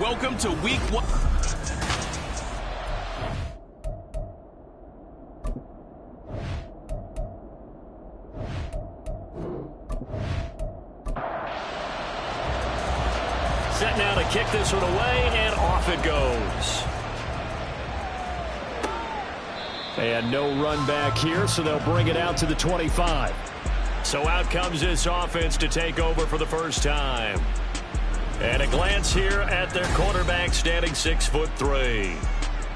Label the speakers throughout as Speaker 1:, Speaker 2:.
Speaker 1: Welcome to Week 1. Set now to kick this one away, and off it goes. And no run back here, so they'll bring it out to the 25. So out comes this offense to take over for the first time. And a glance here at their quarterback, standing 6'3".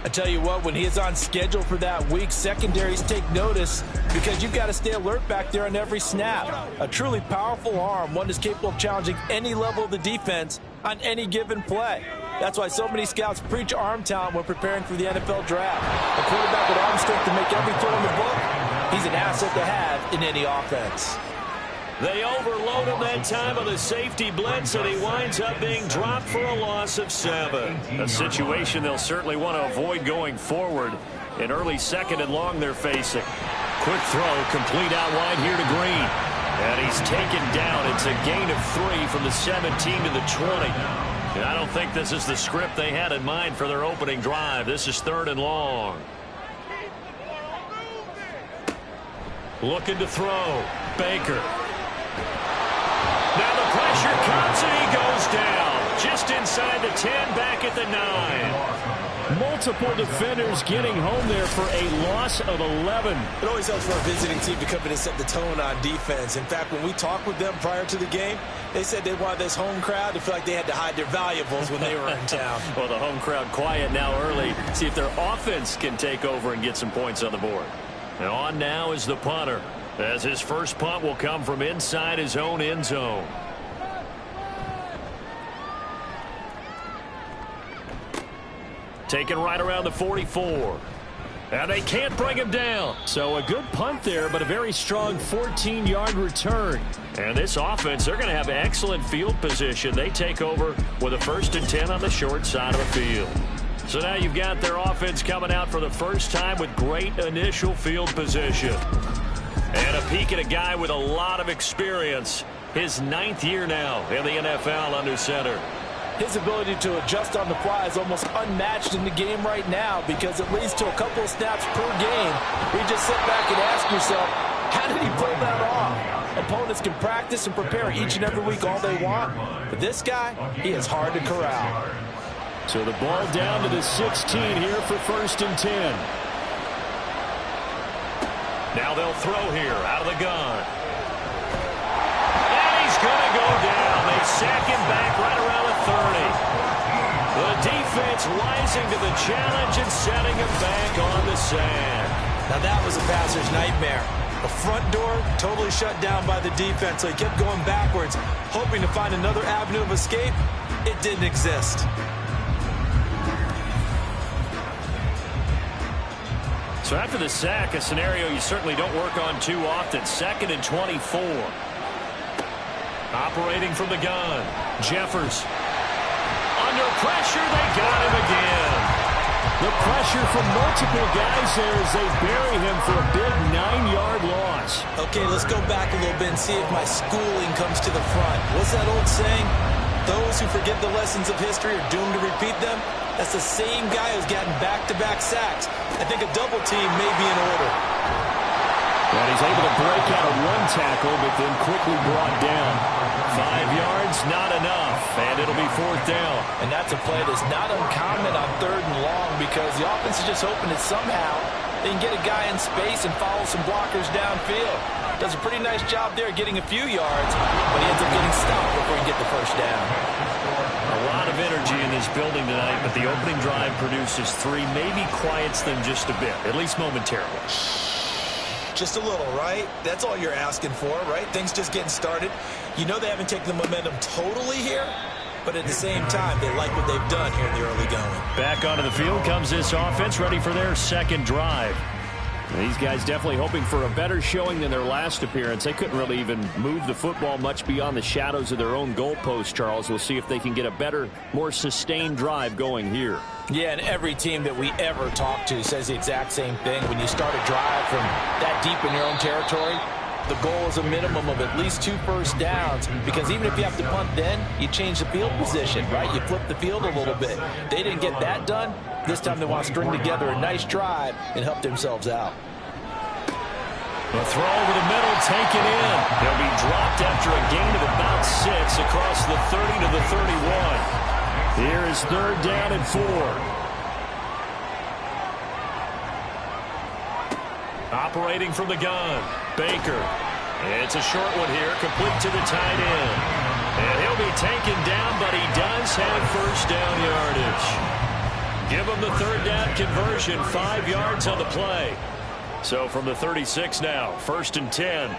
Speaker 2: I tell you what, when he is on schedule for that week, secondaries take notice because you've got to stay alert back there on every snap. A truly powerful arm, one that's capable of challenging any level of the defense on any given play. That's why so many scouts preach arm talent when preparing for the NFL draft. A quarterback with arm strength to make every throw in the book, he's an asset to have in any offense.
Speaker 1: They overload him that time on the safety blitz, and he winds up being dropped for a loss of 7. A situation they'll certainly want to avoid going forward. An early 2nd and long they're facing. Quick throw, complete out wide here to Green. And he's taken down. It's a gain of 3 from the 17 to the 20. And I don't think this is the script they had in mind for their opening drive. This is 3rd and long. Looking to throw. Baker. Now the pressure comes, and he goes down. at the 9.
Speaker 3: Multiple defenders getting home there for a loss of 11.
Speaker 2: It always helps for a visiting team to come in and set the tone on defense. In fact, when we talked with them prior to the game, they said they wanted this home crowd to feel like they had to hide their valuables when they were in town.
Speaker 1: Well, the home crowd quiet now early. See if their offense can take over and get some points on the board. And on now is the punter, as his first punt will come from inside his own end zone. Taken right around the 44. And they can't bring him down.
Speaker 3: So a good punt there, but a very strong 14-yard return.
Speaker 1: And this offense, they're going to have excellent field position. They take over with a 1st and 10 on the short side of the field. So now you've got their offense coming out for the first time with great initial field position. And a peek at a guy with a lot of experience. His 9th year now in the NFL under center.
Speaker 2: His ability to adjust on the fly is almost unmatched in the game right now because it leads to a couple of snaps per game. We just sit back and ask yourself, how did he pull that off? Opponents can practice and prepare each and every week all they want. But this guy, he is hard to corral.
Speaker 3: So the ball down to the 16 here for 1st and 10.
Speaker 1: Now they'll throw here out of the gun. And he's going to go down. They sack him back right around the 30. The defense rising to the challenge and setting him back on the sand.
Speaker 2: Now that was a passer's nightmare. The front door totally shut down by the defense, so he kept going backwards, hoping to find another avenue of escape. It didn't exist.
Speaker 1: So after the sack, a scenario you certainly don't work on too often. 2nd and 24. Operating from the gun. Jeffers. Under pressure, they got him again.
Speaker 3: The pressure from multiple guys there as they bury him for a big 9-yard loss.
Speaker 2: Okay, let's go back a little bit and see if my schooling comes to the front. What's that old saying? Those who forget the lessons of history are doomed to repeat them. That's the same guy who's gotten back-to-back sacks. I think a double team may be in order.
Speaker 3: And he's able to break out of one tackle, but then quickly brought down.
Speaker 1: 5 yards, not enough, and it'll be 4th down.
Speaker 2: And that's a play that's not uncommon on 3rd and long because the offense is just hoping that somehow they can get a guy in space and follow some blockers downfield. Does a pretty nice job there getting a few yards, but he ends up getting stopped before he can get the first down.
Speaker 1: A lot of energy in this building tonight, but the opening drive produces 3, maybe quiets them just a bit, at least momentarily.
Speaker 2: Just a little, right? That's all you're asking for, right? Things just getting started. You know they haven't taken the momentum totally here, but at the same time, they like what they've done here in the early going.
Speaker 1: Back onto the field comes this offense, ready for their 2nd drive.
Speaker 3: These guys definitely hoping for a better showing than their last appearance. They couldn't really even move the football much beyond the shadows of their own goalpost, Charles. We'll see if they can get a better, more sustained drive going here.
Speaker 2: Yeah, and every team that we ever talk to says the exact same thing. When you start a drive from that deep in your own territory, the goal is a minimum of at least 2 first downs, because even if you have to punt then, you change the field position, right? You flip the field a little bit. They didn't get that done. This time they want to string together a nice drive and help themselves out.
Speaker 1: The throw over the middle, taken in. He'll be dropped after a gain of about 6 across the 30 to the 31.
Speaker 3: Here is 3rd down and 4.
Speaker 1: Operating from the gun, Baker. It's a short one here, complete to the tight end. And he'll be taken down, but he does have first down yardage. Give him the 3rd down conversion, 5 yards on the play. So from the 36 now, 1st and 10.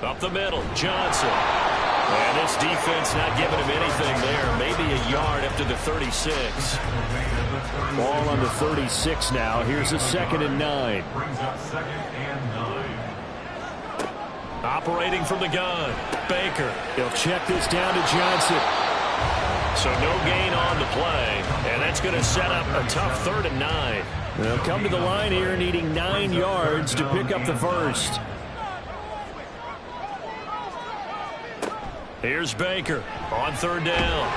Speaker 1: Up the middle, Johnson. And this defense not giving him anything there. Maybe a yard after the 36.
Speaker 3: Ball on the 36 now. Here's a 2nd and 9.
Speaker 1: Operating from the gun, Baker.
Speaker 3: He'll check this down to Johnson.
Speaker 1: So no gain on the play. And that's going to set up a tough 3rd and 9.
Speaker 3: They'll come to the line here needing 9 yards to pick up the first.
Speaker 1: Here's Baker on 3rd down.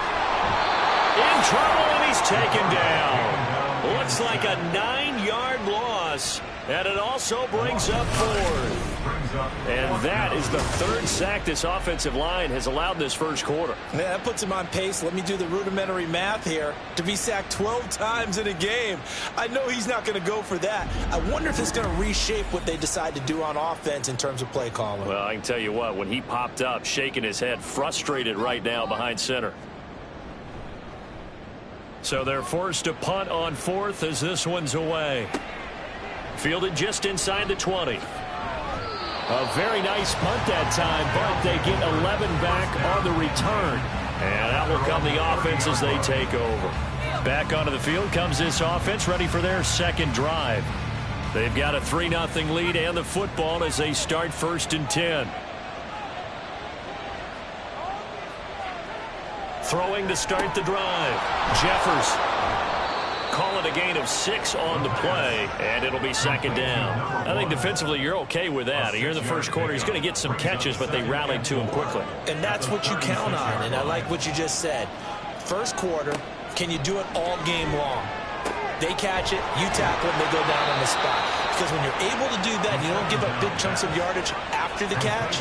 Speaker 1: In trouble, and he's taken down. Looks like a 9-yard loss, and it also brings up 4th. And that is the third sack this offensive line has allowed this first quarter.
Speaker 2: Yeah, that puts him on pace. Let me do the rudimentary math here. To be sacked 12 times in a game, I know he's not going to go for that. I wonder if it's going to reshape what they decide to do on offense in terms of play calling.
Speaker 1: Well, I can tell you what, when he popped up, shaking his head, frustrated right now behind center. So they're forced to punt on fourth as this one's away. Fielded just inside the 20. A very nice punt that time, but they get 11 back on the return. And that will come the offense as they take over. Back onto the field comes this offense, ready for their second drive. They've got a 3-0 lead and the football as they start 1st and 10. Throwing to start the drive. Jeffers. Call it a gain of 6 on the play, and it'll be 2nd down. I think defensively you're okay with that. Here in the first quarter, he's going to get some catches, but they rallied to him quickly.
Speaker 2: And that's what you count on, and I like what you just said. First quarter, can you do it all game long? They catch it, you tackle them, they go down on the spot. Because when you're able to do that, and you don't give up big chunks of yardage after the catch,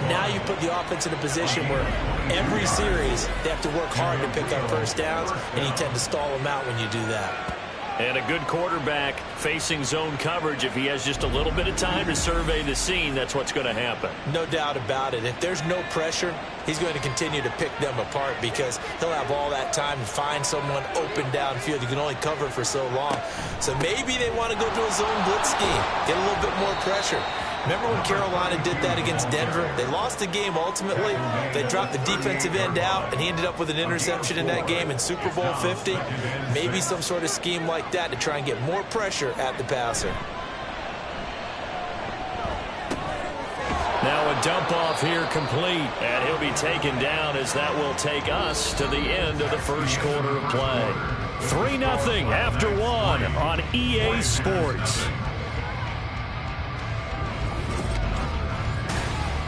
Speaker 2: now you put the offense in a position where every series they have to work hard to pick up first downs, and you tend to stall them out when you do that.
Speaker 1: And a good quarterback facing zone coverage, if he has just a little bit of time to survey the scene, that's what's going to happen.
Speaker 2: No doubt about it. If there's no pressure, he's going to continue to pick them apart because he'll have all that time to find someone open downfield. You can only cover for so long. So maybe they want to go to a zone blitz scheme, get a little bit more pressure. Remember when Carolina did that against Denver? They lost the game ultimately. They dropped the defensive end out, and he ended up with an interception in that game in Super Bowl 50. Maybe some sort of scheme like that to try and get more pressure at the passer.
Speaker 1: Now a dump off here complete, and he'll be taken down as that will take us to the end of the first quarter of play. 3-0 after 1 on EA Sports.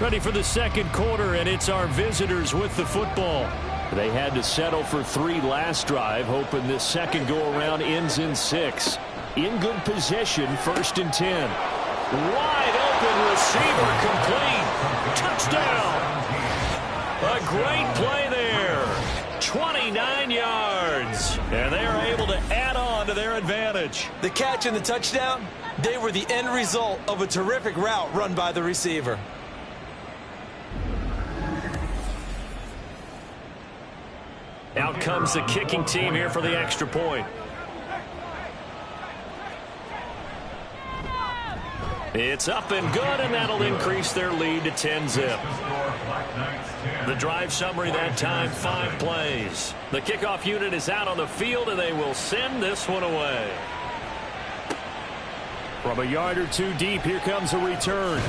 Speaker 1: Ready for the second quarter, and it's our visitors with the football. They had to settle for 3 last drive, hoping this second go-around ends in 6. In good position, 1st and 10. Wide open receiver complete. Touchdown. A great play there. 29 yards. And they are able to add on to their advantage.
Speaker 2: The catch and the touchdown, they were the end result of a terrific route run by the receiver.
Speaker 1: Out comes the kicking team here for the extra point. It's up and good, and that'll increase their lead to 10-zip. The drive summary that time, 5 plays. The kickoff unit is out on the field, and they will send this one away. From a yard or 2 deep, here comes a return.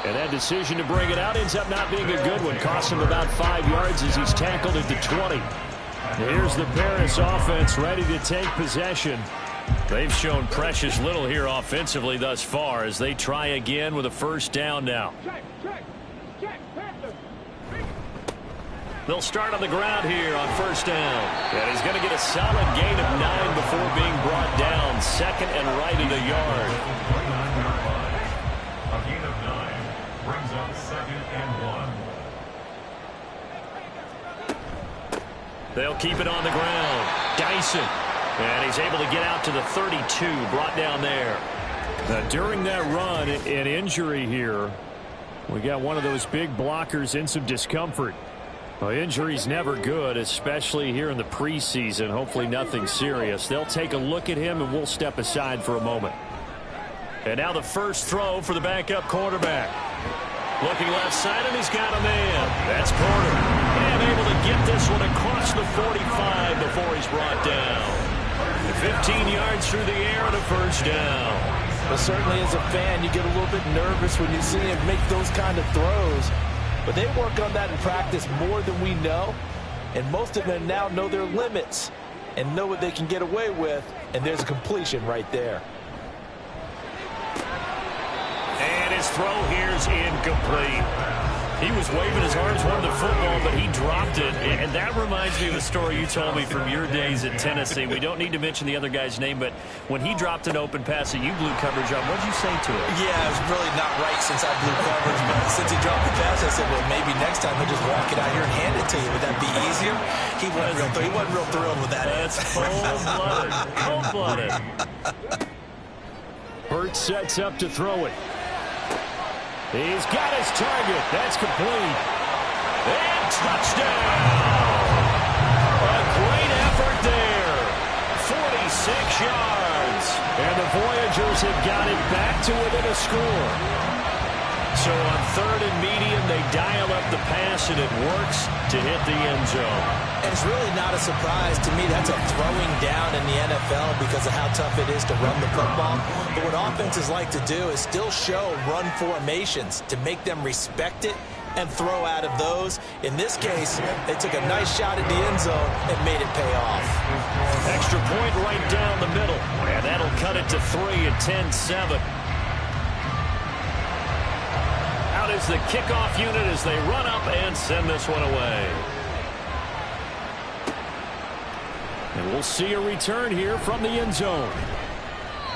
Speaker 1: And that decision to bring it out ends up not being a good one. Costs him about 5 yards as he's tackled at the 20. Here's the Paris offense ready to take possession. They've shown precious little here offensively thus far as they try again with a 1st down now. They'll start on the ground here on 1st down. And he's going to get a solid gain of 9 before being brought down. 2nd and right at a yard.
Speaker 4: Brings up 2nd and 1.
Speaker 1: They'll keep it on the ground. Dyson. And he's able to get out to the 32, brought down there. During that run, an injury here. We got one of those big blockers in some discomfort. Well, injury's never good, especially here in the preseason. Hopefully nothing serious. They'll take a look at him, and we'll step aside for a moment. And now the first throw for the backup quarterback. Looking left side, and he's got a man. That's Porter. And able to get this one across the 45 before he's brought down. 15 yards through the air and a 1st down.
Speaker 2: Well, certainly as a fan, you get a little bit nervous when you see him make those kind of throws. But they work on that in practice more than we know. And most of them now know their limits and know what they can get away with. And there's a completion right there.
Speaker 1: And his throw here's incomplete. He was waving his arms, wanted the football, but he dropped it. And that reminds me of a story you told me from your days at Tennessee. We don't need to mention the other guy's name, but when he dropped an open pass that you blew coverage on, what did you say to him?
Speaker 2: Yeah, it was really not right since I blew coverage, but since he dropped the pass, I said, well, maybe next time he'll just walk it out here and hand it to you. Would that be easier? He wasn't real thrilled with that.
Speaker 1: That's cold-blooded. Cold-blooded.
Speaker 3: Hurts sets up to throw it. He's got his target. That's complete. And touchdown! A great effort there. 46 yards. And the Voyagers have got it back to within a score. So on third and medium, they dial up the pass, and it works to hit the end zone.
Speaker 2: And it's really not a surprise to me. That's a throwing down in the NFL because of how tough it is to run the football. But what offenses like to do is still show run formations to make them respect it and throw out of those. In this case, they took a nice shot at the end zone and made it pay off.
Speaker 1: Extra point right down the middle. And that'll cut it to 3 at 10-7. Out is the kickoff unit as they run up and send this one away. And we'll see a return here from the end zone.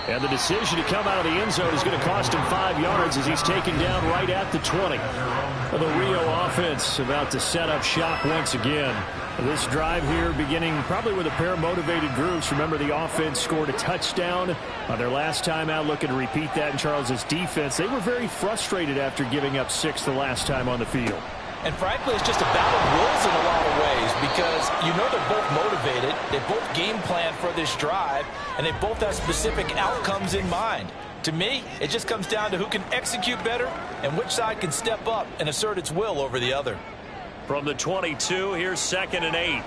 Speaker 1: And the decision to come out of the end zone is going to cost him 5 yards as he's taken down right at the 20. Well, the Rio offense about to set up shop once again. This drive here beginning probably with a pair of motivated groups. Remember, the offense scored a touchdown on their last time out, looking to repeat that in Charles's defense. They were very frustrated after giving up 6 the last time on the field.
Speaker 2: And frankly, it's just a battle of wills in a lot of ways because you know they're both motivated, they both game plan for this drive, and they both have specific outcomes in mind. To me, it just comes down to who can execute better and which side can step up and assert its will over the other.
Speaker 1: From the 22, here's 2nd and 8.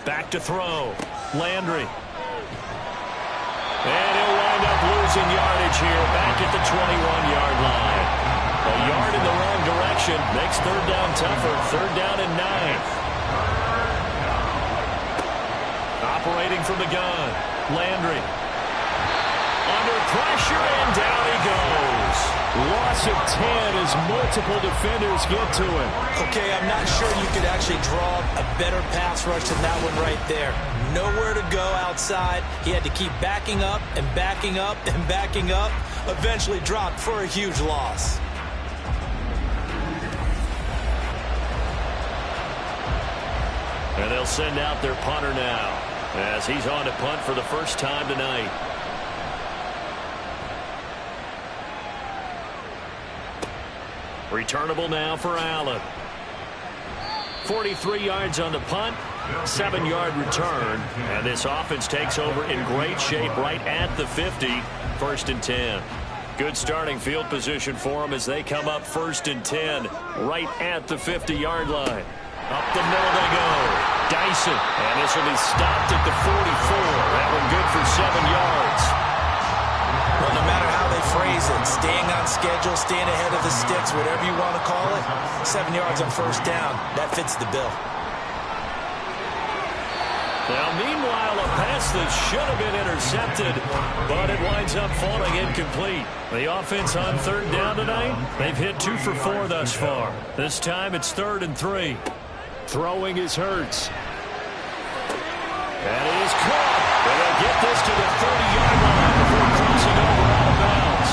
Speaker 1: Back to throw. Landry. And he'll wind up losing yardage here back at the 21-yard line. A yard in the wrong direction makes third down tougher. 3rd down and 9. Operating from the gun. Landry. Under pressure, and down he goes. Loss of 10 as multiple defenders get to him.
Speaker 2: Okay, I'm not sure you could actually draw a better pass rush than that one right there. Nowhere to go outside. He had to keep backing up and backing up and backing up. Eventually dropped for a huge loss.
Speaker 1: And they'll send out their punter now as he's on to punt for the first time tonight. Returnable now for Allen. 43 yards on the punt, 7-yard return, and this offense takes over in great shape right at the 50, 1st and 10. Good starting field position for them as they come up 1st and 10, right at the 50-yard line. Up the middle they go. Dyson, and this will be stopped at the 44. That one good for 7 yards.
Speaker 2: Well, no matter how they phrase it, staying on schedule, staying ahead of the sticks, whatever you want to call it, 7 yards on 1st down, that fits the bill.
Speaker 1: Now, meanwhile, a pass that should have been intercepted, but it winds up falling incomplete. The offense on 3rd down tonight, they've hit 2 for 4 thus far. This time it's 3rd and 3.
Speaker 3: Throwing is Hurts. And it is caught. And they'll get this to the 30-yard line before crossing over out of bounds.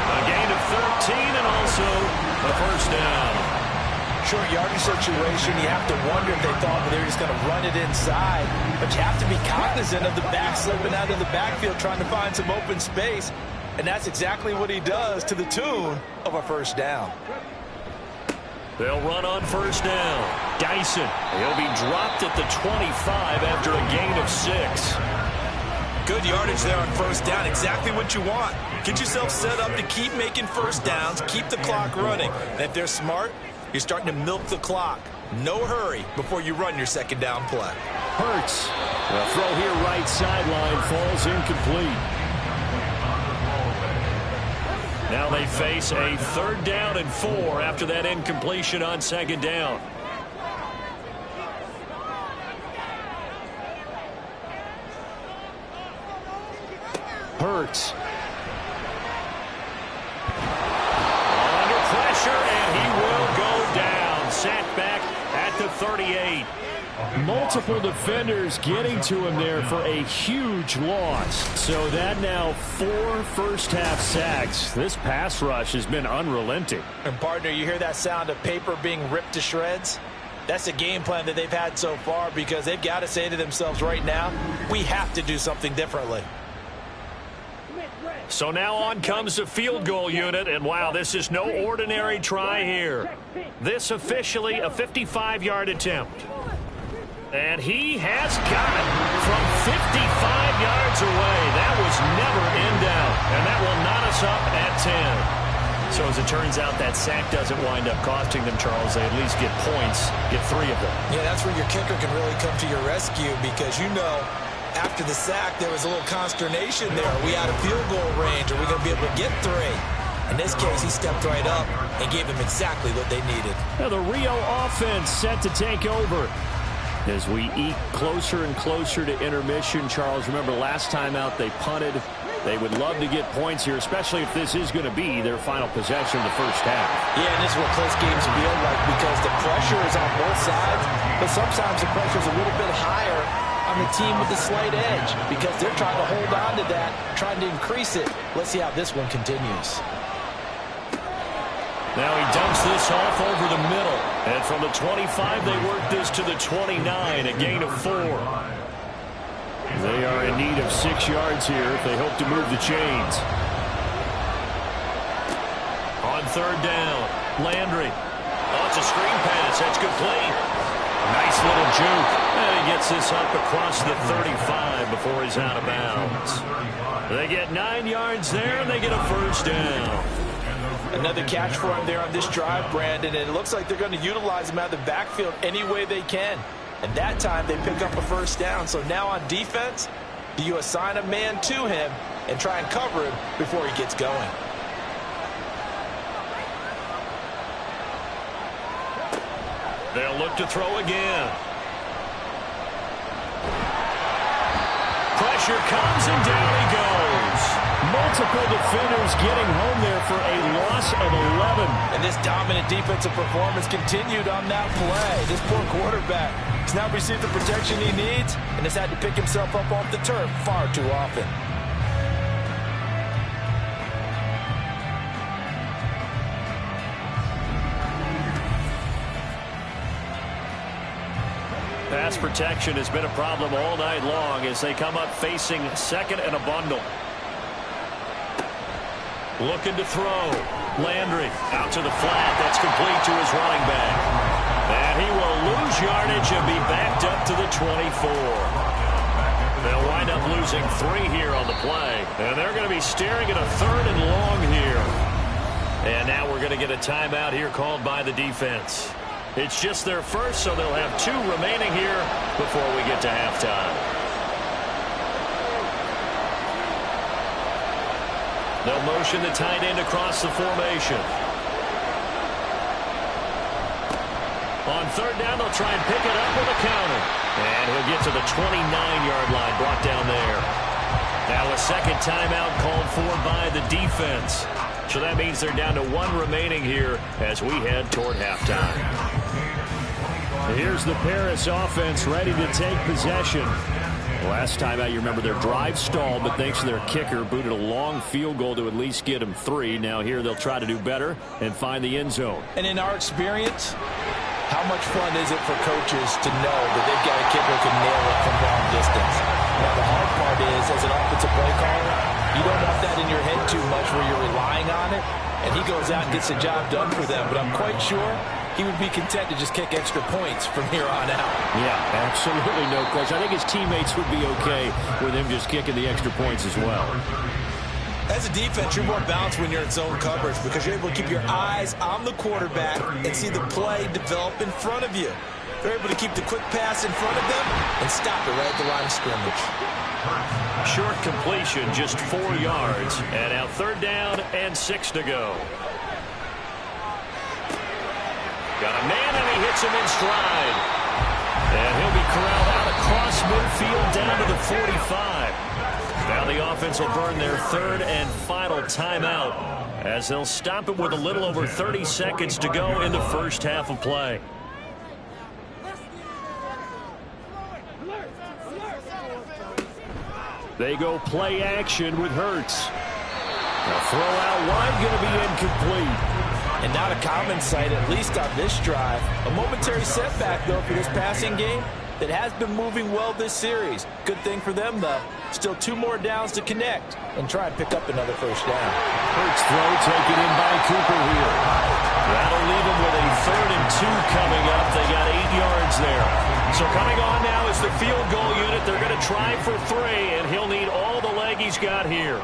Speaker 1: A gain of 13 and also a 1st down.
Speaker 2: Short yardage situation, you have to wonder if they thought they were just going to run it inside. But you have to be cognizant of the back slipping out of the backfield trying to find some open space. And that's exactly what he does to the tune of a 1st down.
Speaker 1: They'll run on 1st down. Dyson. He'll be dropped at the 25 after a gain of 6.
Speaker 2: Good yardage there on 1st down. Exactly what you want. Get yourself set up to keep making 1st downs, keep the clock running. And if they're smart, you're starting to milk the clock. No hurry before you run your 2nd down play.
Speaker 3: Hurts. The throw here right sideline falls incomplete.
Speaker 1: Now they face a 3rd down and 4 after that incompletion on 2nd down.
Speaker 3: Hurts.
Speaker 1: 38.
Speaker 3: Multiple defenders getting to him there for a huge loss. So that now 4 first-half sacks. This pass rush has been unrelenting.
Speaker 2: And, partner, you hear that sound of paper being ripped to shreds? That's the game plan that they've had so far, because they've got to say to themselves right now, we have to do something differently.
Speaker 1: So now on comes the field goal unit, and wow, this is no ordinary try here. This officially a 55-yard attempt. And he has got it from 55 yards away. That was never in doubt, and that will knot us up at 10. So as it turns out, that sack doesn't wind up costing them, Charles. They at least get points, get 3 of them.
Speaker 2: Yeah, that's where your kicker can really come to your rescue, because you know after the sack there was a little consternation there. Are we out of field goal range? Are we going to be able to get 3? In this case, he stepped right up and gave them exactly what they needed.
Speaker 3: Now the Rio offense set to take over as we eke closer and closer to intermission. Charles, remember last time out they punted. They would love to get points here, especially if this is going to be their final possession of the first half.
Speaker 2: Yeah, and this is what close games feel like, because the pressure is on both sides, but sometimes the pressure is a little bit higher on the team with the slight edge, because they're trying to hold on to that, trying to increase it. Let's see how this one continues.
Speaker 1: Now he dumps this off over the middle. And from the 25, they work this to the 29, a gain of 4.
Speaker 3: They are in need of 6 yards here if they hope to move the chains.
Speaker 1: On third down, Landry. Oh, it's a screen pass. That's complete. Nice little juke. And he gets this up across the 35 before he's out of bounds. They get 9 yards there, and they get a first down.
Speaker 2: Another catch for him there on this drive, Brandon, and it looks like they're going to utilize him out of the backfield any way they can. And that time they pick up a first down. So now on defense, do you assign a man to him and try and cover him before he gets going?
Speaker 1: They'll look to throw again. Pressure comes and down he goes.
Speaker 3: Multiple defenders getting home there for a loss of 11.
Speaker 2: And this dominant defensive performance continued on that play. This poor quarterback has now received the protection he needs and has had to pick himself up off the turf far too often.
Speaker 1: Pass protection has been a problem all night long as they come up facing second and a bundle. Looking to throw. Landry out to the flat. That's complete to his running back. And he will lose yardage and be backed up to the 24. They'll wind up losing 3 here on the play. And they're going to be staring at a third and long here. And now we're going to get a timeout here called by the defense. It's just their first, so they'll have 2 remaining here before we get to halftime. They'll motion the tight end across the formation. On third down, they'll try and pick it up with a counter. And he'll get to the 29-yard line, brought down there. Now a second timeout called for by the defense. So that means they're down to 1 remaining here as we head toward halftime.
Speaker 3: Here's the Paris offense ready to take possession. Last time out, you remember their drive stalled, but thanks to their kicker, booted a long field goal to at least get them 3. Now here they'll try to do better and find the end zone.
Speaker 2: And in our experience, how much fun is it for coaches to know that they've got a kicker who can nail it from long distance? Now the hard part is, as an offensive play caller, you don't want that in your head too much where you're relying on it, and he goes out and gets the job done for them. But I'm quite sure he would be content to just kick extra points from here on out.
Speaker 3: Yeah, absolutely no question. I think his teammates would be okay with him just kicking the extra points as well.
Speaker 2: As a defense, you're more balanced when you're in zone coverage because you're able to keep your eyes on the quarterback and see the play develop in front of you. They're able to keep the quick pass in front of them and stop it right at the line of scrimmage.
Speaker 1: Short completion, just 4 yards. And now third down and 6 to go. Got a man, and he hits him in stride. And he'll be corralled out across midfield down to the 45. Now the offense will burn their 3rd and final timeout as they'll stop it with a little over 30 seconds to go in the first half of play.
Speaker 3: They go play action with Hurts. A throw out wide, going to be incomplete.
Speaker 2: And not a common sight, at least on this drive. A momentary setback, though, for this passing game that has been moving well this series. Good thing for them, though. Still 2 more downs to connect and try and pick up another first down.
Speaker 3: Hurts throw taken in by Cooper here. That'll leave them with a 3rd and 2 coming up. They got 8 yards there.
Speaker 1: So coming on now is the field goal unit. They're going to try for 3, and he'll need all the leg he's got here.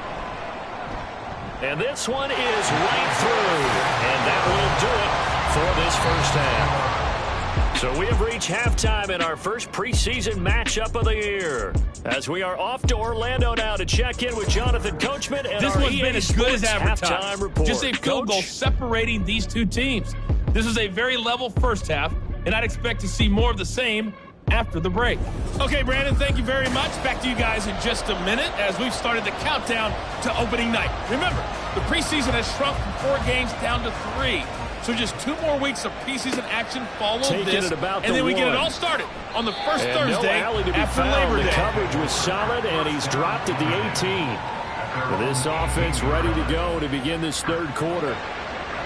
Speaker 1: And this one is right through. And that will do it for this first half. So we have reached halftime in our first preseason matchup of the year. As we are off to Orlando now to check in with Jonathan Coachman and
Speaker 5: this
Speaker 1: our
Speaker 5: one's
Speaker 1: EA
Speaker 5: been as
Speaker 1: Sports
Speaker 5: good as advertised.
Speaker 1: halftime report.
Speaker 5: Just a field goal separating these two teams. This is a very level first half, and I'd expect to see more of the same after the break. Okay, Brandon, thank you very much. Back to you guys in just a minute as we've started the countdown to opening night. Remember, the preseason has shrunk from 4 games down to 3. So just 2 more weeks of preseason action follow this, and then we get it all started on the first Thursday after Labor Day.
Speaker 3: The coverage was solid, and he's dropped at the 18. This offense ready to go to begin this 3rd quarter.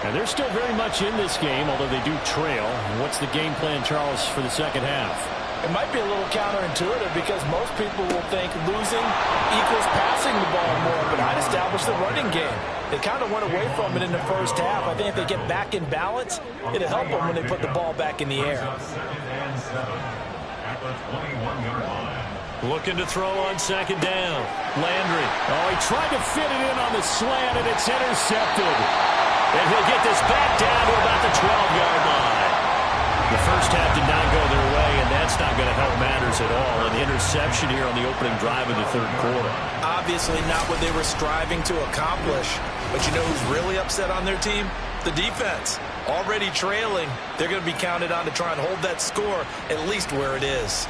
Speaker 3: And they're still very much in this game, although they do trail. What's the game plan, Charles, for the second half?
Speaker 2: It might be a little counterintuitive because most people will think losing equals passing the ball more, but I'd establish the running game. They kind of went away from it in the first half. I think if they get back in balance, it'll help them when they put the ball back in the air.
Speaker 1: Looking to throw on 2nd down. Landry.
Speaker 3: Oh, he tried to fit it in on the slant, and it's intercepted.
Speaker 1: And he'll get this back down to about the 12-yard line. The first half did not go their way, and that's not going to help matters at all. An interception here on the opening drive of the 3rd quarter.
Speaker 2: Obviously not what they were striving to accomplish. But you know who's really upset on their team? The defense. Already trailing, they're going to be counted on to try and hold that score at least where it is.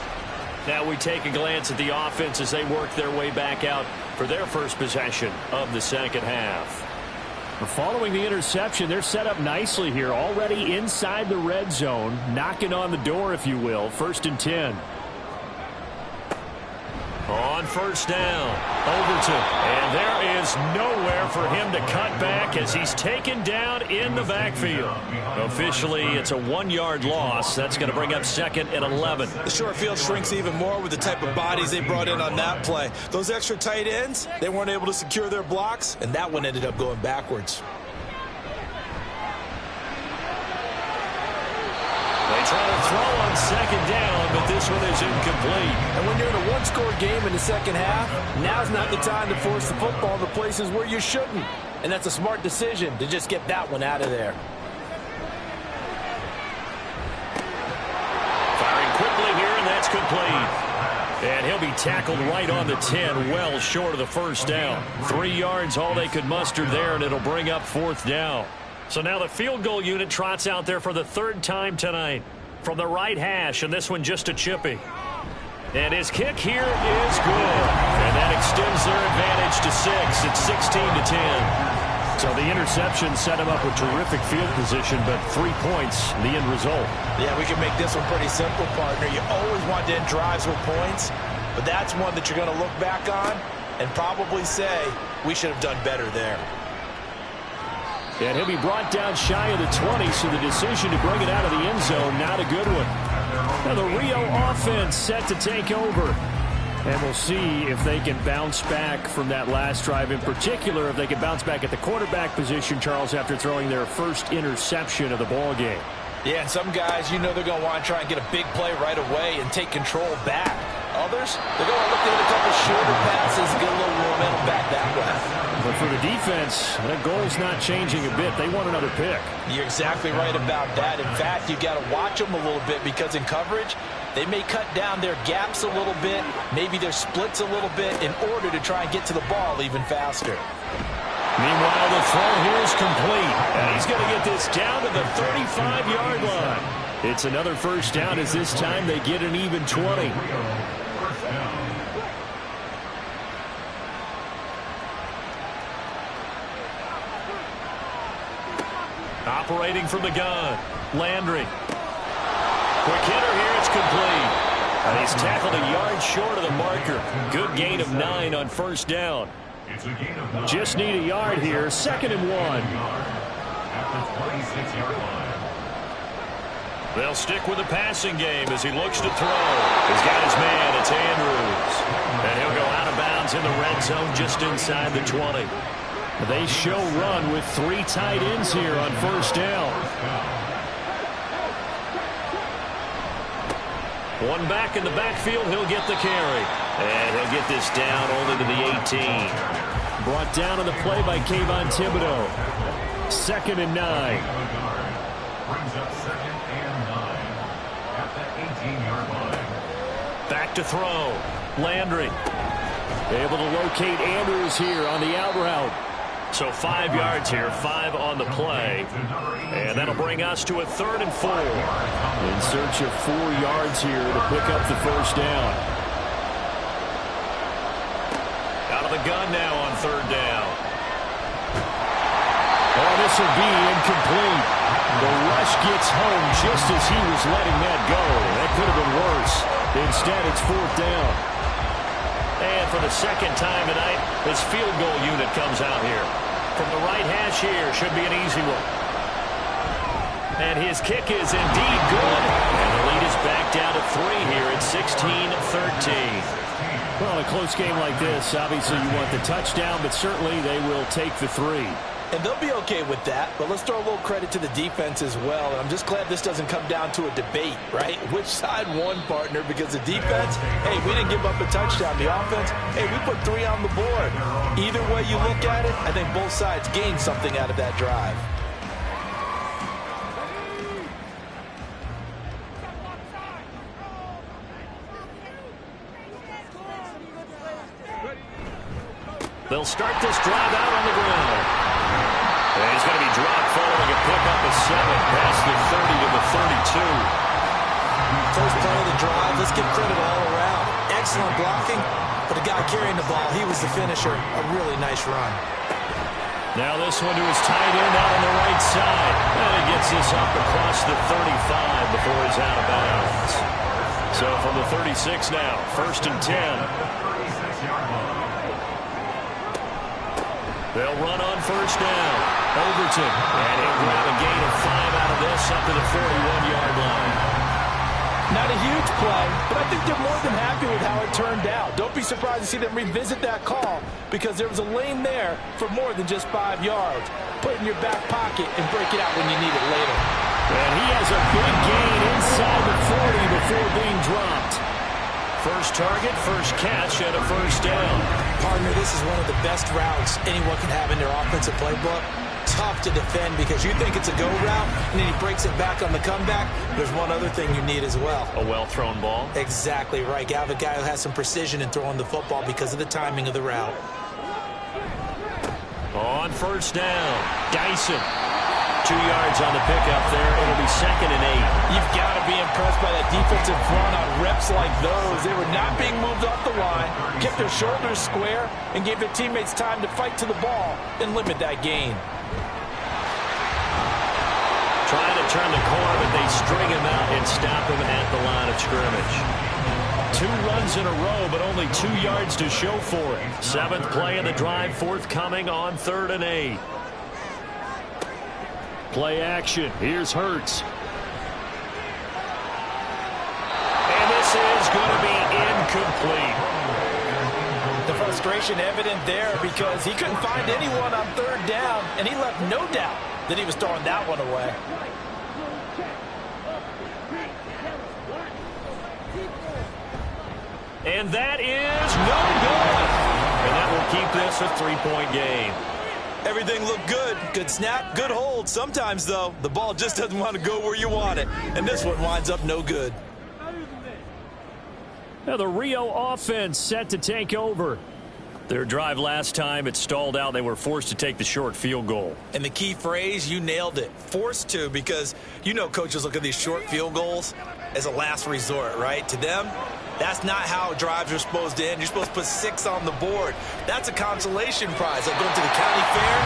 Speaker 1: Now we take a glance at the offense as they work their way back out for their first possession of the second half.
Speaker 3: Following the interception, they're set up nicely here, already inside the red zone, knocking on the door, if you will. 1st and 10.
Speaker 1: On 1st down, Overton. And there is nowhere for him to cut back as he's taken down in the backfield. Officially, it's a 1-yard loss. That's going to bring up 2nd and 11.
Speaker 2: The short field shrinks even more with the type of bodies they brought in on that play. Those extra tight ends, they weren't able to secure their blocks, and that one ended up going backwards.
Speaker 1: They try to throw on 2nd down, but this one is incomplete.
Speaker 2: And when you're in a 1-score game in the second half, now's not the time to force the football to places where you shouldn't. And that's a smart decision to just get that one out of there.
Speaker 1: Firing quickly here, and that's complete. And he'll be tackled right on the 10, well short of the first down. 3 yards, all they could muster there, and it'll bring up 4th down. So now the field goal unit trots out there for the 3rd time tonight from the right hash, and this one just a chippy. And his kick here is good. And that extends their advantage to 6. It's 16-10.
Speaker 3: So the interception set him up with terrific field position, but 3 points, the end result.
Speaker 2: Yeah, we can make this one pretty simple, partner. You always want to end drives with points, but that's one that you're going to look back on and probably say, we should have done better there.
Speaker 3: And he'll be brought down shy of the 20, so the decision to bring it out of the end zone, not a good one. Now the Rio offense set to take over. And we'll see if they can bounce back from that last drive. In particular, if they can bounce back at the quarterback position, Charles, after throwing their first interception of the ball game.
Speaker 2: Yeah, and some guys, you know they're going to want to try and get a big play right away and take control back. Others, they're going to look at a couple shorter passes and get a little momentum back that way.
Speaker 3: But for the defense, that goal's not changing a bit. They want another pick.
Speaker 2: You're exactly right about that. In fact, you got to watch them a little bit because in coverage, they may cut down their gaps a little bit, maybe their splits a little bit in order to try and get to the ball even faster.
Speaker 1: Meanwhile, the throw here is complete. And he's going to get this down to the 35-yard line.
Speaker 3: It's another first down as this time they get an even 20.
Speaker 1: Operating from the gun, Landry. Quick hitter here, it's complete. And he's tackled a yard short of the marker. Good gain of 9 on first down.
Speaker 3: Just need a yard here. 2nd and 1.
Speaker 4: At the 26-yard line.
Speaker 1: They'll stick with the passing game as he looks to throw. He's got his man. It's Andrews. And he'll go out of bounds in the red zone just inside the 20.
Speaker 3: They show run with 3 tight ends here on first down.
Speaker 1: One back in the backfield. He'll get the carry. And he'll get this down only to the 18.
Speaker 3: Brought down on the play by Kayvon Thibodeau. 2nd and 9.
Speaker 4: Brings up 2nd and 9 at the 18-yard line.
Speaker 1: Back to throw. Landry.
Speaker 3: Able to locate Andrews here on the out route.
Speaker 1: So 5 yards here, 5 on the play. And that'll bring us to a 3rd and 4.
Speaker 3: In search of 4 yards here to pick up the first down.
Speaker 1: Out of the gun now on 3rd down.
Speaker 3: Oh, this will be incomplete. The rush gets home just as he was letting that go. That could have been worse. Instead, it's 4th down.
Speaker 1: And for the 2nd time tonight, his field goal unit comes out here. From the right hash here, should be an easy one. And his kick is indeed good. And the lead is back down to 3 here at 16-13.
Speaker 3: Well, in a close game like this, obviously you want the touchdown, but certainly they will take the 3.
Speaker 2: And they'll be okay with that, but let's throw a little credit to the defense as well. And I'm just glad this doesn't come down to a debate, right? Which side won, partner? Because the defense, hey, we didn't give up a touchdown. The offense, hey, we put 3 on the board. Either way you look at it, I think both sides gained something out of that drive.
Speaker 1: They'll start this drive out on the ground. And he's going to be dropped following a pickup of 7 past the 30 to the 32.
Speaker 2: First play of the drive, let's give credit all around. Excellent blocking, but the guy carrying the ball, he was the finisher. A really nice run.
Speaker 1: Now this one to his tight end out on the right side. And he gets this up across the 35 before he's out of bounds. So from the 36 now, 1st and 10. They'll run on first down. Overton. And he'll grab a gain of 5 out of this up to the 41-yard line.
Speaker 2: Not a huge play, but I think they're more than happy with how it turned out. Don't be surprised to see them revisit that call because there was a lane there for more than just 5 yards. Put it in your back pocket and break it out when you need it later.
Speaker 3: And he has a big gain inside the 40 before being dropped.
Speaker 1: First target, first catch, and a first down.
Speaker 2: Partner, this is one of the best routes anyone can have in their offensive playbook. Tough to defend because you think it's a go route, and then he breaks it back on the comeback. There's one other thing you need as well.
Speaker 1: A well-thrown ball.
Speaker 2: Exactly right. You have a guy who has some precision in throwing the football because of the timing of the route.
Speaker 1: On first down, Dyson. 2 yards on the pickup there. It'll be 2nd and 8.
Speaker 2: You've got to be impressed by that defensive front on reps like those. They were not being moved off the line, kept their shoulders square, and gave their teammates time to fight to the ball and limit that gain.
Speaker 1: Trying to turn the corner, but they string him out and stop him at the line of scrimmage. 2 runs in a row, but only 2 yards to show for it. 7th play of the drive, forthcoming on 3rd and 8.
Speaker 3: Play action. Here's Hurts.
Speaker 1: And this is going to be incomplete.
Speaker 2: The frustration evident there because he couldn't find anyone on 3rd down, and he left no doubt that he was throwing that one away.
Speaker 1: And that is no good. And that will keep this a 3-point game.
Speaker 2: Everything looked good. Good snap, good hold. Sometimes, though, the ball just doesn't want to go where you want it. And this one winds up no good.
Speaker 3: Now the Rio offense set to take over.
Speaker 1: Their drive last time, it stalled out. They were forced to take the short field goal.
Speaker 2: And the key phrase, you nailed it. Forced to, because you know coaches look at these short field goals as a last resort, right? To them, that's not how drives are supposed to end. You're supposed to put 6 on the board. That's a consolation prize. Like going to the county fair,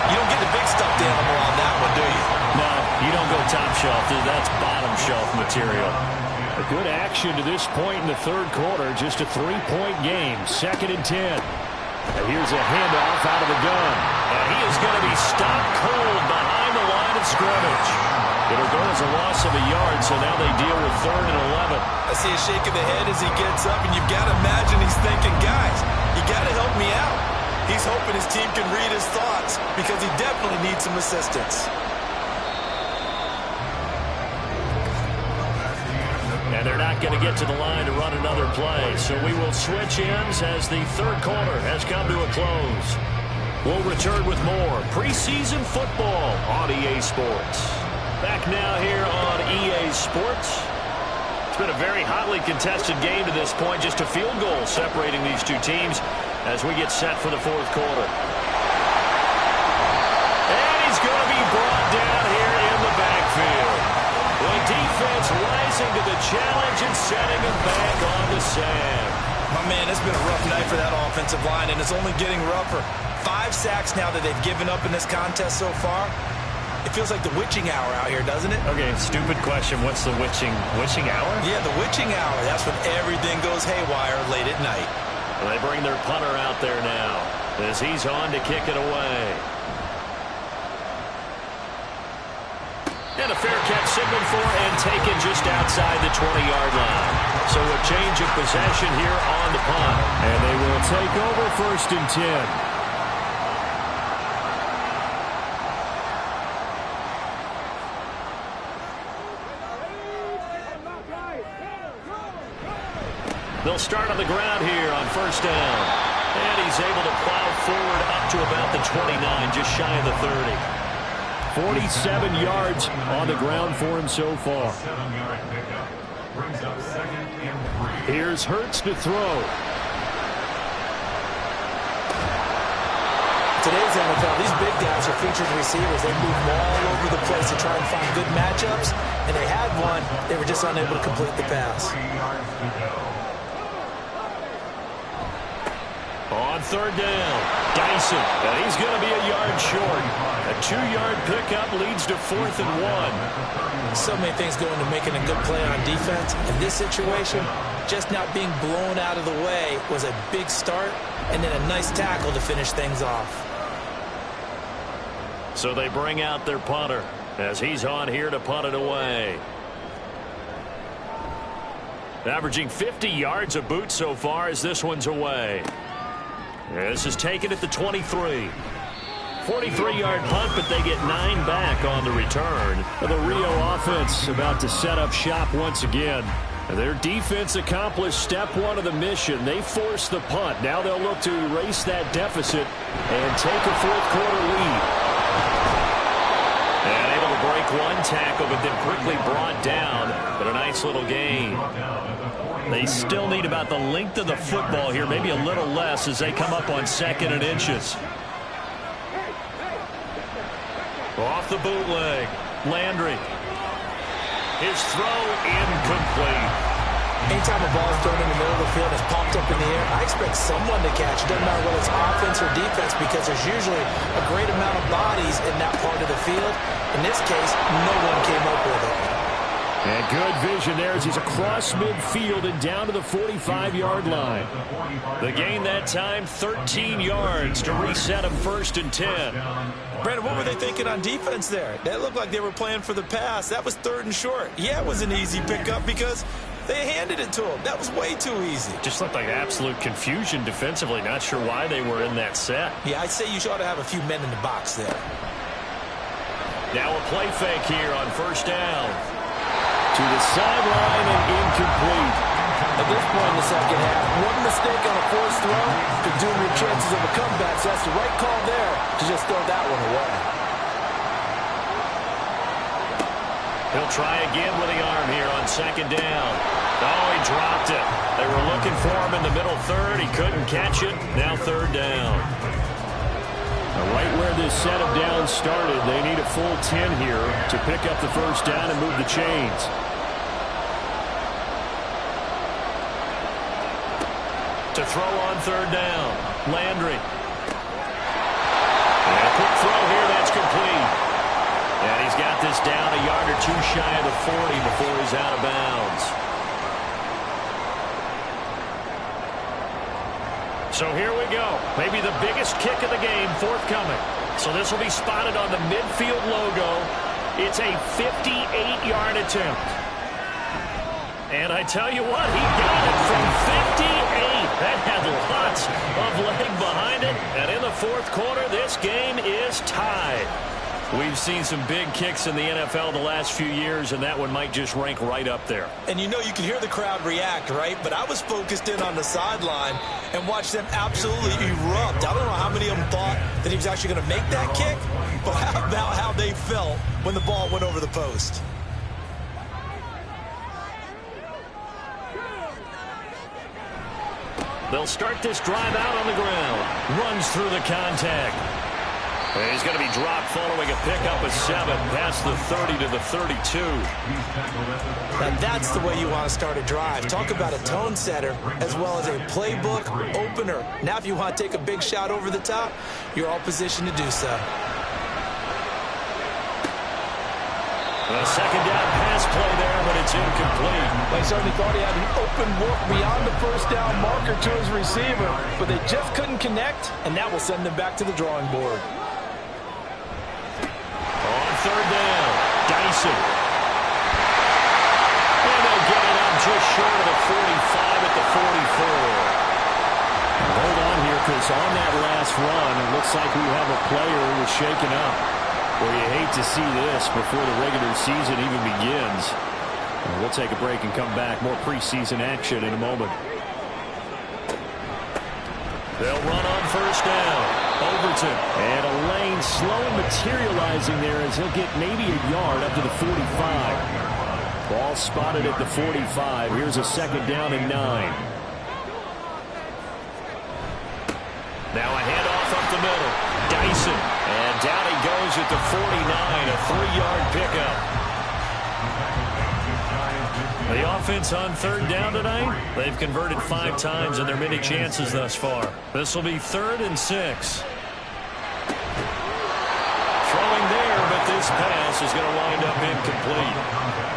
Speaker 2: you don't get the big stuffed animal on that one, do you?
Speaker 1: No, you don't go top shelf. That's bottom shelf material.
Speaker 3: A good action to this point in the third quarter. Just a 3-point game. 2nd and 10. And here's a handoff out of the gun.
Speaker 1: And he is going to be stopped cold behind the line of scrimmage. It'll go as a loss of a yard, so now they deal with 3rd and 11.
Speaker 2: I see a shake of the head as he gets up, and you've got to imagine he's thinking, guys, you got to help me out. He's hoping his team can read his thoughts because he definitely needs some assistance.
Speaker 1: And they're not going to get to the line to run another play, so we will switch ends as the third quarter has come to a close. We'll return with more preseason football on EA Sports. Back now here on EA Sports. It's been a very hotly contested game to this point. Just a field goal separating these two teams as we get set for the fourth quarter. And he's going to be brought down here in the backfield. The defense rising to the challenge and setting him back on the sand.
Speaker 2: My man, it's been a rough night for that offensive line, and it's only getting rougher. 5 sacks now that they've given up in this contest so far. It feels like the witching hour out here, doesn't it?
Speaker 1: Okay, stupid question. What's the witching hour?
Speaker 2: Yeah, the witching hour. That's when everything goes haywire late at night.
Speaker 1: Well, they bring their punter out there now as he's on to kick it away. And a fair catch signaled for and taken just outside the 20-yard line. So a change of possession here on the punt.
Speaker 3: And they will take over 1st and 10.
Speaker 1: They'll start on the ground here on 1st down. And he's able to plow forward up to about the 29, just shy of the 30.
Speaker 3: 47 yards on the ground for him so far.
Speaker 4: 7-yard pickup. Brings up 2nd and 3.
Speaker 3: Here's Hurts to throw.
Speaker 6: Today's NFL, these big guys are featured receivers. They move all over the place to try and find good matchups, and they had one. They were just unable to complete the pass.
Speaker 4: 3 yards to go.
Speaker 1: On 3rd down, Dyson, and he's going to be a yard short. A 2-yard pickup leads to 4th and 1.
Speaker 6: So many things go into making a good play on defense. In this situation, just not being blown out of the way was a big start, and then a nice tackle to finish things off.
Speaker 1: So they bring out their punter as he's on here to punt it away. Averaging 50 yards a boot so far as this one's away. This is taken at the 23. 43-yard punt, but they get 9 back on the return.
Speaker 3: The Rio offense about to set up shop once again. Their defense accomplished step 1 of the mission. They forced the punt. Now they'll look to erase that deficit and take a fourth quarter lead.
Speaker 1: And able to break 1 tackle, but then quickly brought down. But a nice little gain. They still need about the length of the football here, maybe a little less as they come up on 2nd and inches. Off the bootleg, Landry. His throw incomplete.
Speaker 6: Anytime a ball is thrown in the middle of the field and it's popped up in the air, I expect someone to catch. It doesn't matter whether it's offense or defense because there's usually a great amount of bodies in that part of the field. In this case, no one came up with it.
Speaker 3: And good vision there as he's across midfield and down to the 45-yard line.
Speaker 1: The gain that time, 13 yards to reset him 1st and 10.
Speaker 2: Brandon, what were they thinking on defense there? That looked like they were playing for the pass. That was 3rd and short. Yeah, it was an easy pickup because they handed it to him. That was way too easy.
Speaker 1: Just looked like absolute confusion defensively. Not sure why they were in that set.
Speaker 2: Yeah, I'd say you ought to have a few men in the box there.
Speaker 1: Now a play fake here on 1st down.
Speaker 3: To the sideline and incomplete.
Speaker 6: At this point in the second half, one mistake on a forced throw could doom your chances of a comeback. So that's the right call there to just throw that one away.
Speaker 1: He'll try again with the arm here on 2nd down. Oh, he dropped it. They were looking for him in the middle 3rd. He couldn't catch it. Now 3rd down.
Speaker 3: Right where this set of downs started, they need a full 10 here to pick up the 1st down and move the chains.
Speaker 1: To throw on 3rd down, Landry. And a quick throw here, that's complete. And he's got this down a yard or two shy of the 40 before he's out of bounds. So here we go. Maybe the biggest kick of the game forthcoming. So this will be spotted on the midfield logo. It's a 58-yard attempt. And I tell you what, he got it from 58. That had lots of leg behind it. And in the fourth quarter, this game is tied. We've seen some big kicks in the NFL the last few years, and that one might just rank right up there.
Speaker 6: And you know you can hear the crowd react, right? But I was focused in on the sideline and watched them absolutely erupt. I don't know how many of them thought that he was actually going to make that kick, but how about how they felt when the ball went over the post?
Speaker 1: They'll start this drive out on the ground. Runs through the contact. And he's going to be dropped following a pickup of 7 past the 30 to the 32.
Speaker 6: Now that's the way you want to start a drive. Talk about a tone setter as well as a playbook opener. Now if you want to take a big shot over the top, you're all positioned to do so.
Speaker 1: A second down pass play there, but it's incomplete.
Speaker 2: They certainly thought he had an open look beyond the first down marker to his receiver, but they just couldn't connect, and that will send them back to the drawing board.
Speaker 1: On third down, Dyson. And they'll get it up just short of the 45 at the 44.
Speaker 3: Hold on here, because on that last run, it looks like we have a player who was shaken up. Well, you hate to see this before the regular season even begins. We'll take a break and come back. More preseason action in a moment.
Speaker 1: They'll run on first down. Overton.
Speaker 3: And a lane slow materializing there as he'll get maybe a yard up to the 45. Ball spotted at the 45. Here's a second down and 9.
Speaker 1: Now a handoff up the middle. Dyson. And down he goes at the 49. A 3-yard pickup. The offense on third down tonight, they've converted 5 times in their many chances thus far. This will be 3rd and 6. Throwing there, but this pass is going to wind up incomplete.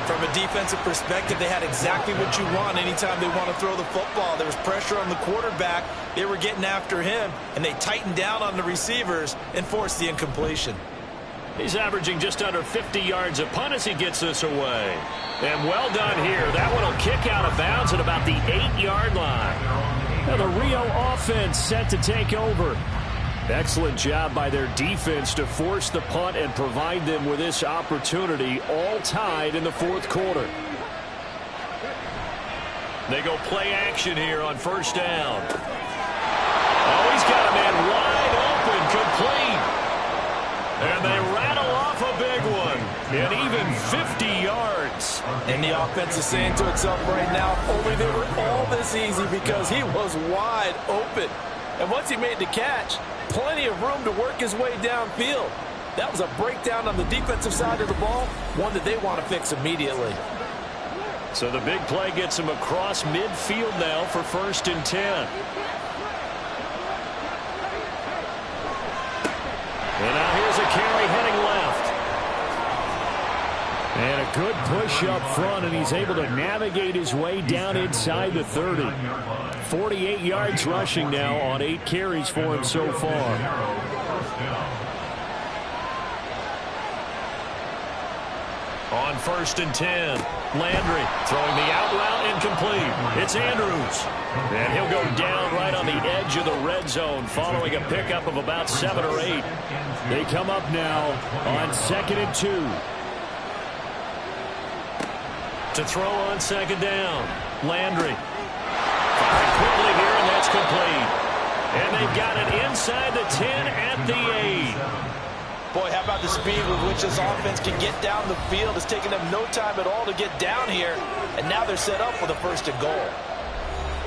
Speaker 6: From a defensive perspective, they had exactly what you want anytime they want to throw the football. There was pressure on the quarterback. They were getting after him, and they tightened down on the receivers and forced the incompletion.
Speaker 1: He's averaging just under 50 yards a punt as he gets this away. And well done here. That one will kick out of bounds at about the 8-yard line.
Speaker 3: Now the Rio offense set to take over. Excellent job by their defense to force the punt and provide them with this opportunity, all tied in the fourth quarter.
Speaker 1: They go play action here on first down. Oh, he's got a man wide open, complete. And they rattle off a big one, and even 50 yards.
Speaker 6: And the offense is saying to itself right now, only they were all this easy because he was wide open. And once he made the catch, plenty of room to work his way downfield. That was a breakdown on the defensive side of the ball, one that they want to fix immediately.
Speaker 1: So the big play gets him across midfield now for 1st and 10. And now here's a carry heading left.
Speaker 3: And a good push up front, and he's able to navigate his way down inside the 30. 48 yards rushing now on 8 carries for him so far.
Speaker 1: On 1st and 10, Landry throwing the out route incomplete. It's Andrews. And he'll go down right on the edge of the red zone following a pickup of about 7 or 8.
Speaker 3: They come up now on 2nd and 2.
Speaker 1: To throw on 2nd down, Landry. Firing quickly here, and that's complete. And they've got it inside the 10 at the 8.
Speaker 6: Boy, how about the speed with which this offense can get down the field? It's taken them no time at all to get down here, and now they're set up for the 1st and goal.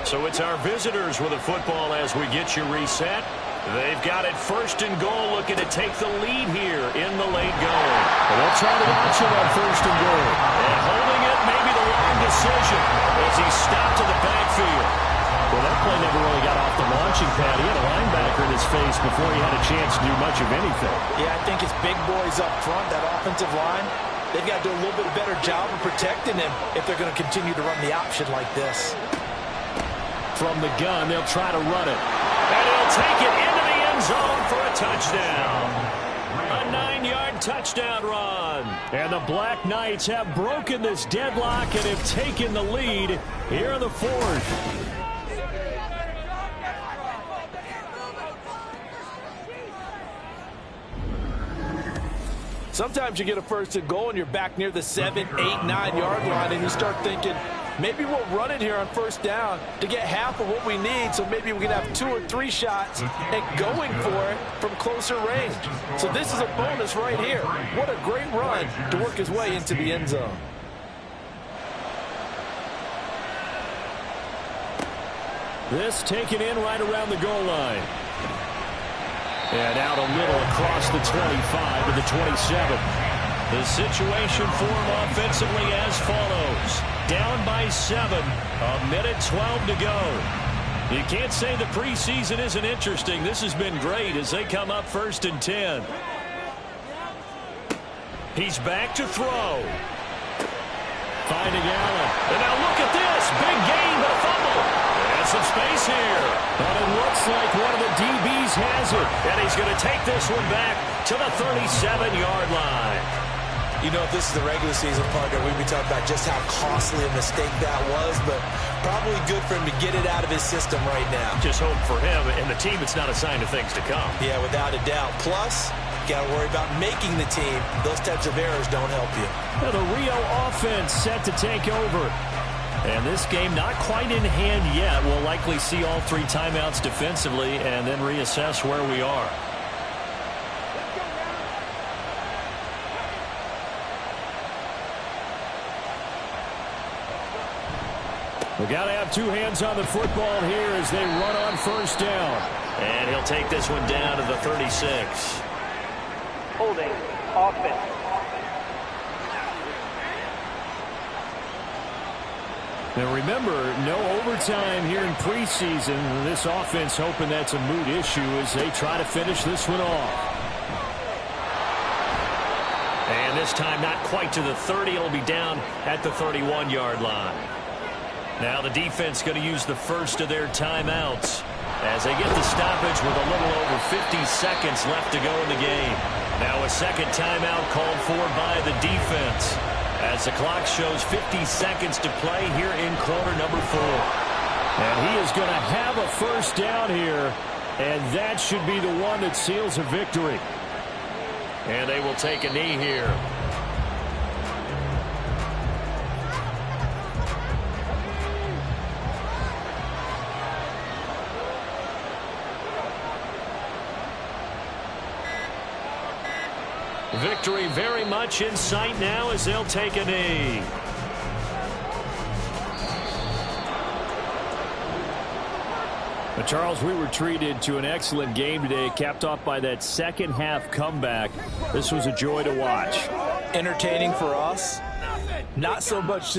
Speaker 1: So it's our visitors with the football as we get you reset. They've got it 1st and goal, looking to take the lead here in the late going.
Speaker 3: Well, they'll try the option on 1st and goal.
Speaker 1: And holding it, maybe the wrong decision as he stopped in the backfield.
Speaker 3: Well, that play never really got off the launching pad. He had a linebacker in his face before he had a chance to do much of anything.
Speaker 2: Yeah, I think his big boys up front, that offensive line, they've got to do a little bit better job of protecting him if they're going to continue to run the option like this.
Speaker 3: From the gun, they'll try to run it. And he'll take it into the end zone for a touchdown. A 9-yard touchdown run. And the Black Knights have broken this deadlock and have taken the lead here in the fourth.
Speaker 2: Sometimes you get a first and goal and you're back near the 7, 8, 9-yard line and you start thinking, maybe we'll run it here on first down to get half of what we need, so maybe we can have 2 or 3 shots and going for it from closer range. So this is a bonus right here. What a great run to work his way into the end zone.
Speaker 3: This taken in right around the goal line. And out a little across the 25 to the 27. The situation for him offensively as follows. Down by 7, a minute 12 to go. You can't say the preseason isn't interesting. This has been great as they come up 1st and 10. He's back to throw. Finding Allen. And now look at this. Big gain, but a fumble. And some space here. But it looks like one of the DBs has it. And he's going to take this one back to the 37-yard line.
Speaker 6: You know, if this is the regular season, partner, we'd be talking about just how costly a mistake that was, but probably good for him to get it out of his system right now.
Speaker 1: Just hope for him and the team it's not a sign of things to come.
Speaker 6: Yeah, without a doubt. Plus, got to worry about making the team. Those types of errors don't help you.
Speaker 3: Now the Rio offense set to take over. And this game not quite in hand yet. We'll likely see all 3 timeouts defensively and then reassess where we are. We got to have 2 hands on the football here as they run on first down.
Speaker 1: And he'll take this one down to the 36.
Speaker 7: Holding offense.
Speaker 3: Now remember, no overtime here in preseason. This offense hoping that's a moot issue as they try to finish this one off.
Speaker 1: And this time not quite to the 30. It'll be down at the 31-yard line. Now the defense going to use the first of their timeouts as they get the stoppage with a little over 50 seconds left to go in the game. Now a second timeout called for by the defense as the clock shows 50 seconds to play here in quarter number 4.
Speaker 3: And he is going to have a first down here, and that should be the one that seals a victory.
Speaker 1: And they will take a knee here. Victory very much in sight now as they'll take a knee.
Speaker 3: But Charles, we were treated to an excellent game today, capped off by that second half comeback. This was a joy to watch.
Speaker 2: Entertaining for us, not so much to